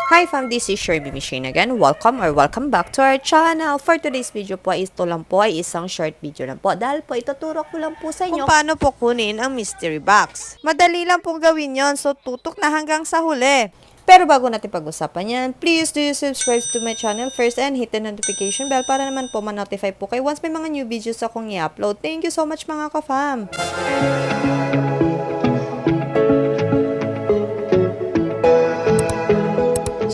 Hi fam, this is Sherby Machine again. Welcome back to our channel. For today's video po, ito lang po ay isang short video lang po. Dahil po, ituturo ko lang po sa inyo Kung paano po kunin ang mystery box. Madali lang pong gawin yon, so tutok na hanggang sa huli. Pero bago natin pag-usapan yan, please do subscribe to my channel first and hit the notification bell para naman po ma-notify po kayo once may mga new videos akong i-upload. Thank you so much mga ka-fam!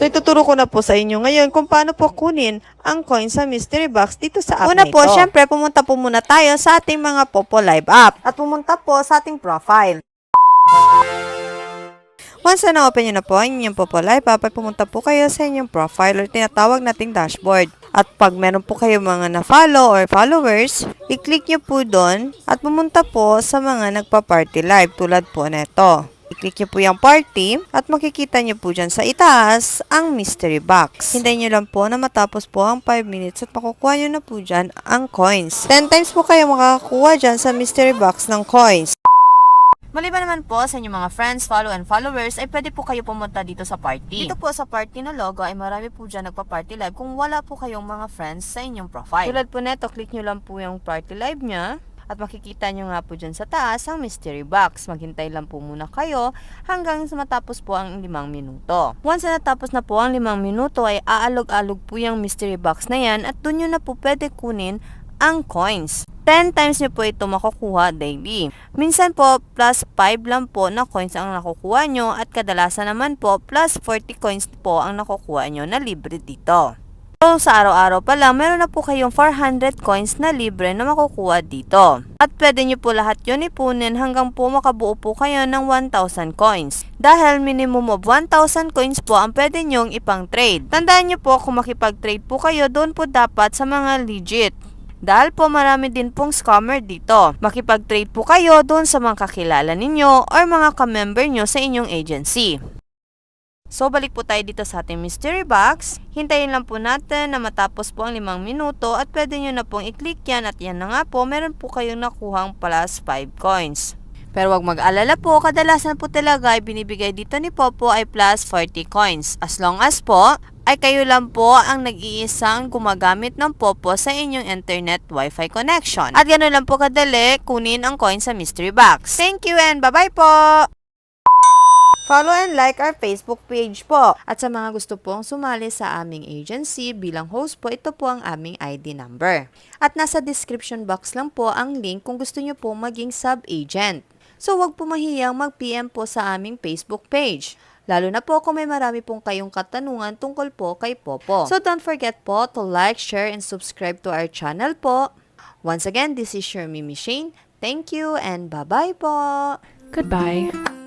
So ituturo ko na po sa inyo ngayon kung paano po kunin ang coin sa mystery box dito sa app Una na po, ito. syempre, pumunta po muna tayo sa ating mga Popo Live app. At pumunta po sa ating profile. Once na na-open nyo na po ang inyong Popo Live app, ay pumunta po kayo sa inyong profile or tinatawag nating dashboard. At pag meron po kayo mga na-follow or followers, i-click nyo po doon at pumunta po sa mga nagpa-party live tulad po nito. I-click nyo po yung party at makikita nyo po dyan sa itaas ang mystery box. Hintayin nyo lang po na matapos po ang 5 minutes at makukuha nyo na po dyan ang coins. 10 times po kayo makakakuha dyan sa mystery box ng coins. Maliban naman po sa inyong mga friends, follow and followers, ay pwede po kayo pumunta dito sa party. Dito po sa party na logo ay marami po dyan nagpa-party live kung wala po kayong mga friends sa inyong profile. Tulad po neto, click nyo lang po yung party live nya at makikita nyo nga po dyan sa taas ang mystery box. Maghintay lang po muna kayo hanggang matapos po ang 5 minuto. Once na natapos na po ang 5 minuto ay aalog-alog po yung mystery box na yan at dun nyo na po pwede kunin ang coins. 10 times nyo po ito makukuha daily. Minsan po, plus 5 lang po na coins ang nakukuha nyo at kadalasan naman po, plus 40 coins po ang nakukuha nyo na libre dito. So, sa araw-araw pa lang, meron na po kayong 400 coins na libre na makukuha dito. At pwede nyo po lahat yun ipunin hanggang po makabuo po kayo ng 1,000 coins. Dahil minimum of 1,000 coins po ang pwede nyong ipang trade. Tandaan nyo po kung makipag-trade po kayo, doon po dapat sa mga legit. Dahil po marami din pong scammer dito. Makipag-trade po kayo doon sa mga kakilala ninyo or mga ka-member nyo sa inyong agency. So, balik po tayo dito sa ating mystery box. Hintayin lang po natin na matapos po ang 5 minuto at pwede nyo na pong i-click yan at yan na nga po, meron po kayong nakuhang plus 5 coins. Pero wag mag-alala po, kadalasan po talaga ay binibigay dito ni Popo ay plus 40 coins. As long as po, ay kayo lang po ang nag-iisang gumagamit ng Popo sa inyong internet wifi connection. At ganoon lang po kadali kunin ang coin sa mystery box. Thank you and bye-bye po! Follow and like our Facebook page po. At sa mga gusto pong sumali sa aming agency bilang host po, ito po ang aming ID number. At nasa description box lang po ang link kung gusto nyo po maging sub-agent. So wag po mahiyang mag-PM po sa aming Facebook page. Lalo na po kung may marami pong kayong katanungan tungkol po kay Popo. So don't forget po to like, share, and subscribe to our channel po. Once again, this is Sherby Machine. Thank you and bye-bye po! Goodbye.